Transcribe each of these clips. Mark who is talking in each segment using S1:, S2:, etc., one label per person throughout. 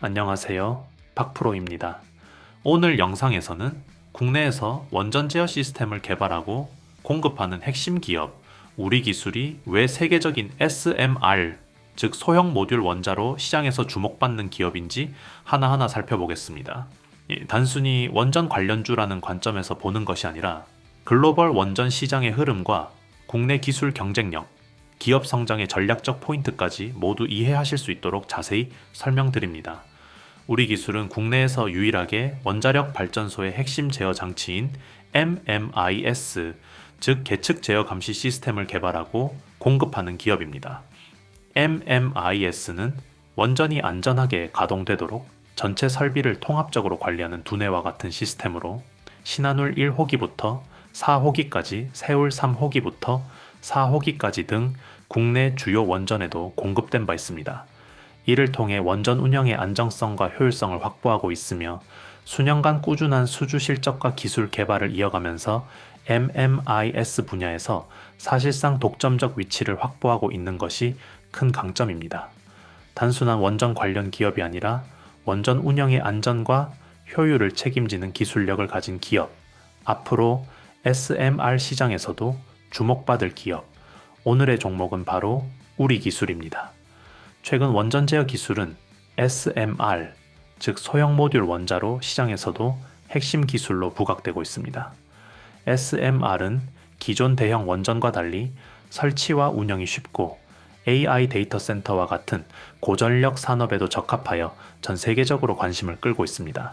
S1: 안녕하세요. 박프로입니다. 오늘 영상에서는 국내에서 원전 제어 시스템을 개발하고 공급하는 핵심 기업, 우리 기술이 왜 세계적인 SMR, 즉 소형 모듈 원자로 시장에서 주목받는 기업인지 하나하나 살펴보겠습니다. 단순히 원전 관련주라는 관점에서 보는 것이 아니라 글로벌 원전 시장의 흐름과 국내 기술 경쟁력, 기업 성장의 전략적 포인트까지 모두 이해하실 수 있도록 자세히 설명드립니다. 우리 기술은 국내에서 유일하게 원자력 발전소의 핵심 제어 장치인 MMIS, 즉 계측 제어 감시 시스템을 개발하고 공급하는 기업입니다. MMIS는 원전이 안전하게 가동되도록 전체 설비를 통합적으로 관리하는 두뇌와 같은 시스템으로 신한울 1호기부터 4호기까지, 세울 3호기부터 4호기까지 등 국내 주요 원전에도 공급된 바 있습니다. 이를 통해 원전 운영의 안정성과 효율성을 확보하고 있으며 수년간 꾸준한 수주 실적과 기술 개발을 이어가면서 MMIS 분야에서 사실상 독점적 위치를 확보하고 있는 것이 큰 강점입니다. 단순한 원전 관련 기업이 아니라 원전 운영의 안전과 효율을 책임지는 기술력을 가진 기업, 앞으로 SMR 시장에서도 주목받을 기업, 오늘의 종목은 바로 우리 기술입니다. 최근 원전 제어 기술은 SMR, 즉 소형 모듈 원자로 시장에서도 핵심 기술로 부각되고 있습니다. SMR은 기존 대형 원전과 달리 설치와 운영이 쉽고 AI 데이터 센터와 같은 고전력 산업에도 적합하여 전 세계적으로 관심을 끌고 있습니다.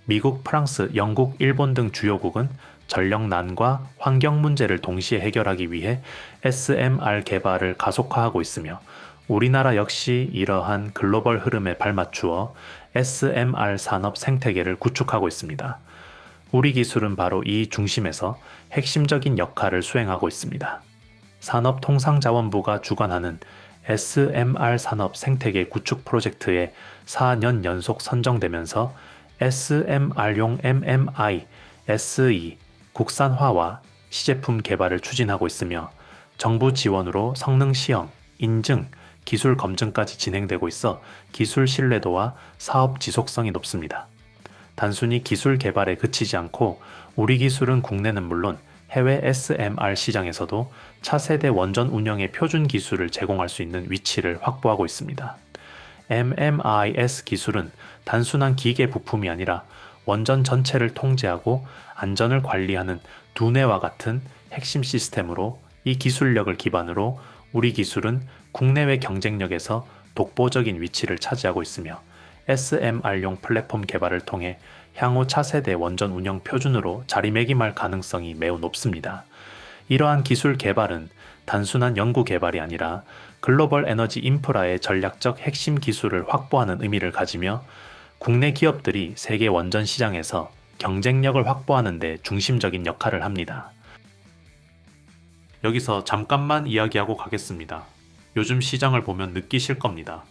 S1: 미국, 프랑스, 영국, 일본 등 주요국은 전력난과 환경 문제를 동시에 해결하기 위해 SMR 개발을 가속화하고 있으며 우리나라 역시 이러한 글로벌 흐름에 발맞추어 SMR 산업 생태계를 구축하고 있습니다. 우리 기술은 바로 이 중심에서 핵심적인 역할을 수행하고 있습니다. 산업통상자원부가 주관하는 SMR 산업 생태계 구축 프로젝트에 4년 연속 선정되면서 SMR용 MMI, SE, 국산화와 시제품 개발을 추진하고 있으며 정부 지원으로 성능 시험, 인증, 기술 검증까지 진행되고 있어 기술 신뢰도와 사업 지속성이 높습니다. 단순히 기술 개발에 그치지 않고 우리 기술은 국내는 물론 해외 SMR 시장에서도 차세대 원전 운영의 표준 기술을 제공할 수 있는 위치를 확보하고 있습니다. MMIS 기술은 단순한 기계 부품이 아니라 원전 전체를 통제하고 안전을 관리하는 두뇌와 같은 핵심 시스템으로 이 기술력을 기반으로 우리 기술은 국내외 경쟁력에서 독보적인 위치를 차지하고 있으며 SMR용 플랫폼 개발을 통해 향후 차세대 원전 운영 표준으로 자리매김할 가능성이 매우 높습니다. 이러한 기술 개발은 단순한 연구 개발이 아니라 글로벌 에너지 인프라의 전략적 핵심 기술을 확보하는 의미를 가지며 국내 기업들이 세계 원전 시장에서 경쟁력을 확보하는 데 중심적인 역할을 합니다. 여기서 잠깐만 이야기하고 가겠습니다. 요즘 시장을 보면 느끼실 겁니다.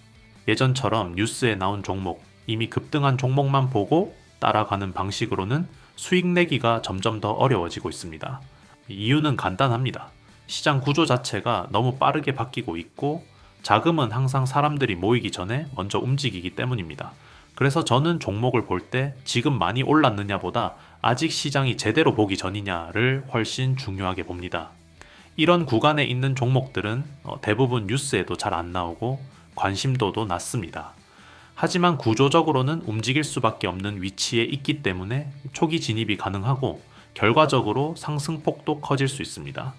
S1: 예전처럼 뉴스에 나온 종목, 이미 급등한 종목만 보고 따라가는 방식으로는 수익 내기가 점점 더 어려워지고 있습니다. 이유는 간단합니다. 시장 구조 자체가 너무 빠르게 바뀌고 있고 자금은 항상 사람들이 모이기 전에 먼저 움직이기 때문입니다. 그래서 저는 종목을 볼 때 지금 많이 올랐느냐보다 아직 시장이 제대로 보기 전이냐를 훨씬 중요하게 봅니다. 이런 구간에 있는 종목들은 대부분 뉴스에도 잘 안 나오고 관심도도 낮습니다. 하지만 구조적으로는 움직일 수밖에 없는 위치에 있기 때문에 초기 진입이 가능하고 결과적으로 상승폭도 커질 수 있습니다.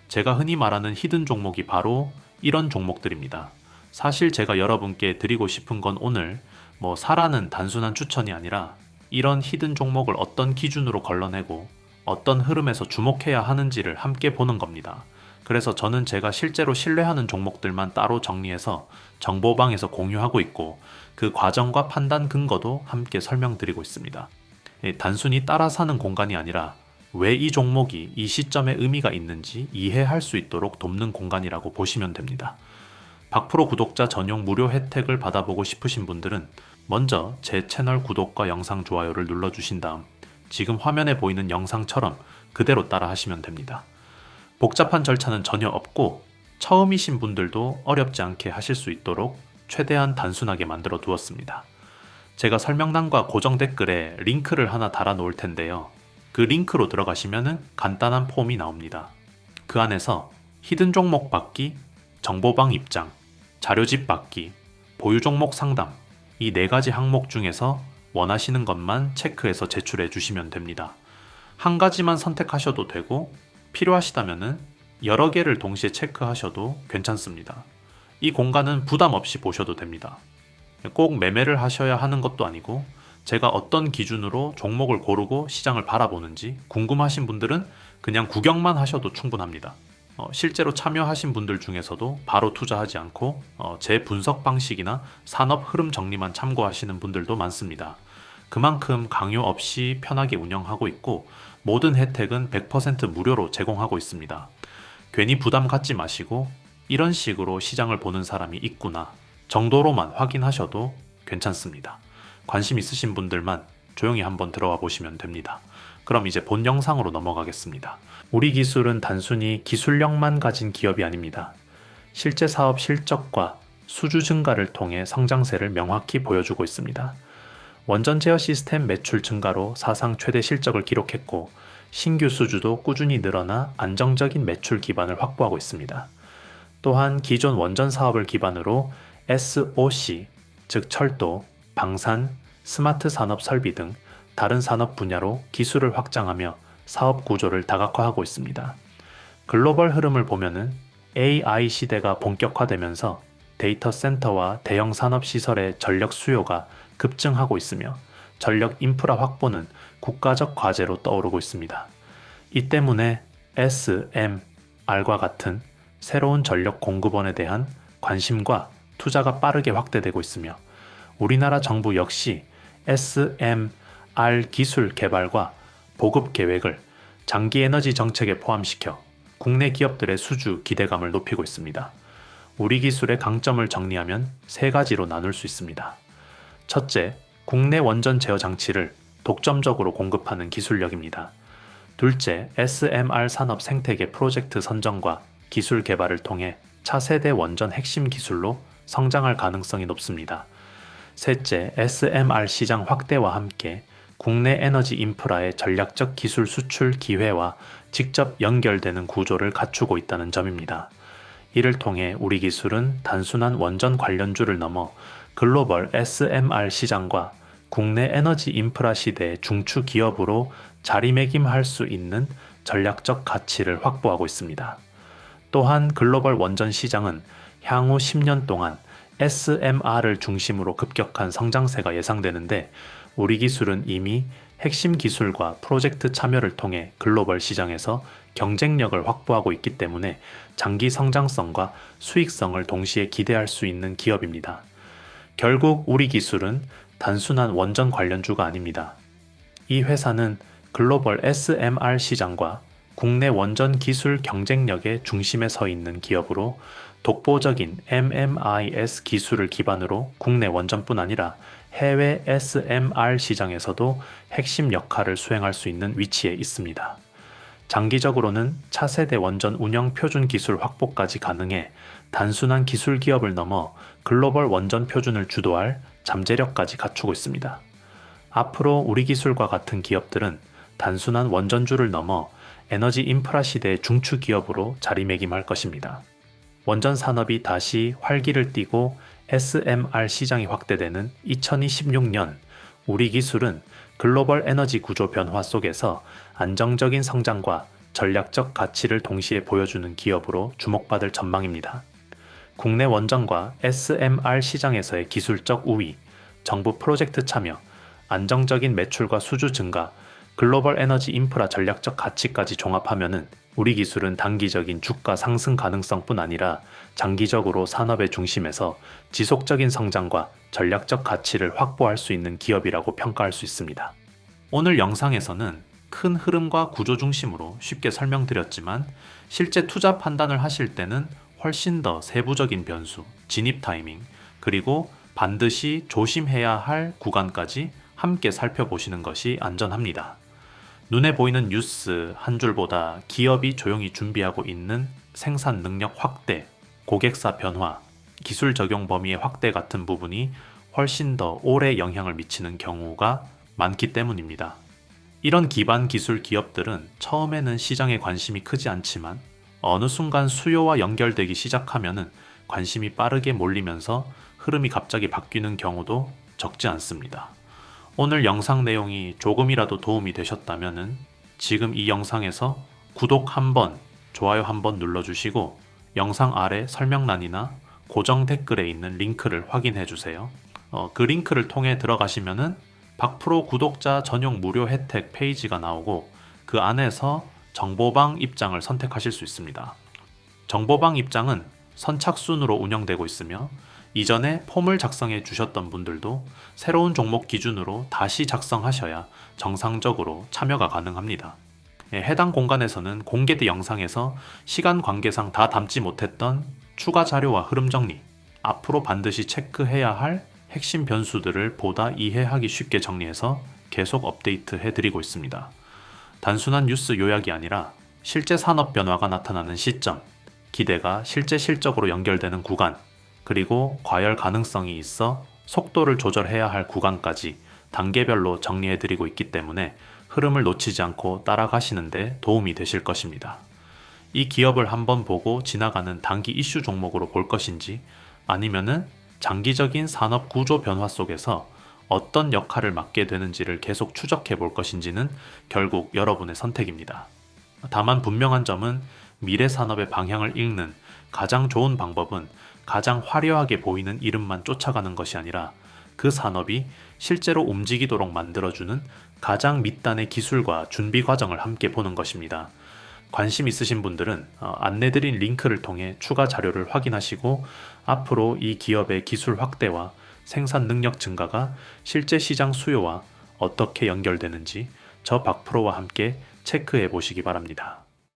S1: 제가 흔히 말하는 히든 종목이 바로 이런 종목들입니다. 사실 제가 여러분께 드리고 싶은 건 오늘 사라는 단순한 추천이 아니라 이런 히든 종목을 어떤 기준으로 걸러내고 어떤 흐름에서 주목해야 하는지를 함께 보는 겁니다. 그래서 저는 제가 실제로 신뢰하는 종목들만 따로 정리해서 정보방에서 공유하고 있고 그 과정과 판단 근거도 함께 설명드리고 있습니다. 단순히 따라 사는 공간이 아니라 왜 이 종목이 이 시점에 의미가 있는지 이해할 수 있도록 돕는 공간이라고 보시면 됩니다. 박프로 구독자 전용 무료 혜택을 받아보고 싶으신 분들은 먼저 제 채널 구독과 영상 좋아요를 눌러주신 다음 지금 화면에 보이는 영상처럼 그대로 따라 하시면 됩니다. 복잡한 절차는 전혀 없고 처음이신 분들도 어렵지 않게 하실 수 있도록 최대한 단순하게 만들어 두었습니다. 제가 설명란과 고정 댓글에 링크를 하나 달아 놓을 텐데요. 그 링크로 들어가시면은 간단한 폼이 나옵니다. 그 안에서 히든 종목 받기, 정보방 입장, 자료집 받기, 보유 종목 상담 이 4가지 항목 중에서 원하시는 것만 체크해서 제출해 주시면 됩니다. 한 가지만 선택하셔도 되고 필요하시다면은 여러 개를 동시에 체크하셔도 괜찮습니다. 이 공간은 부담 없이 보셔도 됩니다. 꼭 매매를 하셔야 하는 것도 아니고 제가 어떤 기준으로 종목을 고르고 시장을 바라보는지 궁금하신 분들은 그냥 구경만 하셔도 충분합니다. 실제로 참여하신 분들 중에서도 바로 투자하지 않고 제 분석 방식이나 산업 흐름 정리만 참고하시는 분들도 많습니다. 그만큼 강요 없이 편하게 운영하고 있고 모든 혜택은 100% 무료로 제공하고 있습니다. 괜히 부담 갖지 마시고 이런 식으로 시장을 보는 사람이 있구나 정도로만 확인하셔도 괜찮습니다. 관심 있으신 분들만 조용히 한번 들어와 보시면 됩니다. 그럼 이제 본 영상으로 넘어가겠습니다. 우리 기술은 단순히 기술력만 가진 기업이 아닙니다. 실제 사업 실적과 수주 증가를 통해 성장세를 명확히 보여주고 있습니다. 원전 제어 시스템 매출 증가로 사상 최대 실적을 기록했고 신규 수주도 꾸준히 늘어나 안정적인 매출 기반을 확보하고 있습니다. 또한 기존 원전 사업을 기반으로 SOC, 즉 철도, 방산, 스마트 산업 설비 등 다른 산업 분야로 기술을 확장하며 사업 구조를 다각화하고 있습니다. 글로벌 흐름을 보면은 AI 시대가 본격화되면서 데이터 센터와 대형 산업 시설의 전력 수요가 급증하고 있으며 전력 인프라 확보는 국가적 과제로 떠오르고 있습니다. 이 때문에 SMR과 같은 새로운 전력 공급원에 대한 관심과 투자가 빠르게 확대되고 있으며 우리나라 정부 역시 SMR 기술 개발과 보급 계획을 장기 에너지 정책에 포함시켜 국내 기업들의 수주 기대감을 높이고 있습니다. 우리 기술의 강점을 정리하면 3가지로 나눌 수 있습니다. 첫째, 국내 원전 제어 장치를 독점적으로 공급하는 기술력입니다. 둘째, SMR 산업 생태계 프로젝트 선정과 기술 개발을 통해 차세대 원전 핵심 기술로 성장할 가능성이 높습니다. 셋째, SMR 시장 확대와 함께 국내 에너지 인프라의 전략적 기술 수출 기회와 직접 연결되는 구조를 갖추고 있다는 점입니다. 이를 통해 우리 기술은 단순한 원전 관련주를 넘어 글로벌 SMR 시장과 국내 에너지 인프라 시대의 중추 기업으로 자리매김할 수 있는 전략적 가치를 확보하고 있습니다. 또한 글로벌 원전 시장은 향후 10년 동안 SMR을 중심으로 급격한 성장세가 예상되는데 우리 기술은 이미 핵심 기술과 프로젝트 참여를 통해 글로벌 시장에서 경쟁력을 확보하고 있기 때문에 장기 성장성과 수익성을 동시에 기대할 수 있는 기업입니다. 결국 우리 기술은 단순한 원전 관련주가 아닙니다. 이 회사는 글로벌 SMR 시장과 국내 원전 기술 경쟁력의 중심에 서 있는 기업으로 독보적인 MMIS 기술을 기반으로 국내 원전뿐 아니라 해외 SMR 시장에서도 핵심 역할을 수행할 수 있는 위치에 있습니다. 장기적으로는 차세대 원전 운영 표준 기술 확보까지 가능해 단순한 기술 기업을 넘어 글로벌 원전 표준을 주도할 잠재력까지 갖추고 있습니다. 앞으로 우리 기술과 같은 기업들은 단순한 원전주를 넘어 에너지 인프라 시대의 중추 기업으로 자리매김할 것입니다. 원전 산업이 다시 활기를 띠고 SMR 시장이 확대되는 2026년 우리 기술은 글로벌 에너지 구조 변화 속에서 안정적인 성장과 전략적 가치를 동시에 보여주는 기업으로 주목받을 전망입니다. 국내 원전과 SMR 시장에서의 기술적 우위, 정부 프로젝트 참여, 안정적인 매출과 수주 증가, 글로벌 에너지 인프라 전략적 가치까지 종합하면은 우리 기술은 단기적인 주가 상승 가능성뿐 아니라 장기적으로 산업의 중심에서 지속적인 성장과 전략적 가치를 확보할 수 있는 기업이라고 평가할 수 있습니다. 오늘 영상에서는 큰 흐름과 구조 중심으로 쉽게 설명드렸지만 실제 투자 판단을 하실 때는 훨씬 더 세부적인 변수, 진입 타이밍, 그리고 반드시 조심해야 할 구간까지 함께 살펴보시는 것이 안전합니다. 눈에 보이는 뉴스 한 줄보다 기업이 조용히 준비하고 있는 생산 능력 확대, 고객사 변화, 기술 적용 범위의 확대 같은 부분이 훨씬 더 오래 영향을 미치는 경우가 많기 때문입니다. 이런 기반 기술 기업들은 처음에는 시장에 관심이 크지 않지만 어느 순간 수요와 연결되기 시작하면은 관심이 빠르게 몰리면서 흐름이 갑자기 바뀌는 경우도 적지 않습니다. 오늘 영상 내용이 조금이라도 도움이 되셨다면은 지금 이 영상에서 구독 한번, 좋아요 한번 눌러주시고 영상 아래 설명란이나 고정 댓글에 있는 링크를 확인해 주세요. 그 링크를 통해 들어가시면은 박프로 구독자 전용 무료 혜택 페이지가 나오고 그 안에서 정보방 입장을 선택하실 수 있습니다. 정보방 입장은 선착순으로 운영되고 있으며 이전에 폼을 작성해 주셨던 분들도 새로운 종목 기준으로 다시 작성하셔야 정상적으로 참여가 가능합니다. 해당 공간에서는 공개된 영상에서 시간 관계상 다 담지 못했던 추가 자료와 흐름 정리, 앞으로 반드시 체크해야 할 핵심 변수들을 보다 이해하기 쉽게 정리해서 계속 업데이트 해드리고 있습니다. 단순한 뉴스 요약이 아니라 실제 산업 변화가 나타나는 시점, 기대가 실제 실적으로 연결되는 구간, 그리고 과열 가능성이 있어 속도를 조절해야 할 구간까지 단계별로 정리해드리고 있기 때문에 흐름을 놓치지 않고 따라가시는데 도움이 되실 것입니다. 이 기업을 한번 보고 지나가는 단기 이슈 종목으로 볼 것인지 아니면은 장기적인 산업 구조 변화 속에서 어떤 역할을 맡게 되는지를 계속 추적해 볼 것인지는 결국 여러분의 선택입니다. 다만 분명한 점은 미래 산업의 방향을 읽는 가장 좋은 방법은 가장 화려하게 보이는 이름만 쫓아가는 것이 아니라 그 산업이 실제로 움직이도록 만들어주는 가장 밑단의 기술과 준비 과정을 함께 보는 것입니다. 관심 있으신 분들은 안내드린 링크를 통해 추가 자료를 확인하시고 앞으로 이 기업의 기술 확대와 생산 능력 증가가 실제 시장 수요와 어떻게 연결되는지 저 박프로와 함께 체크해 보시기 바랍니다.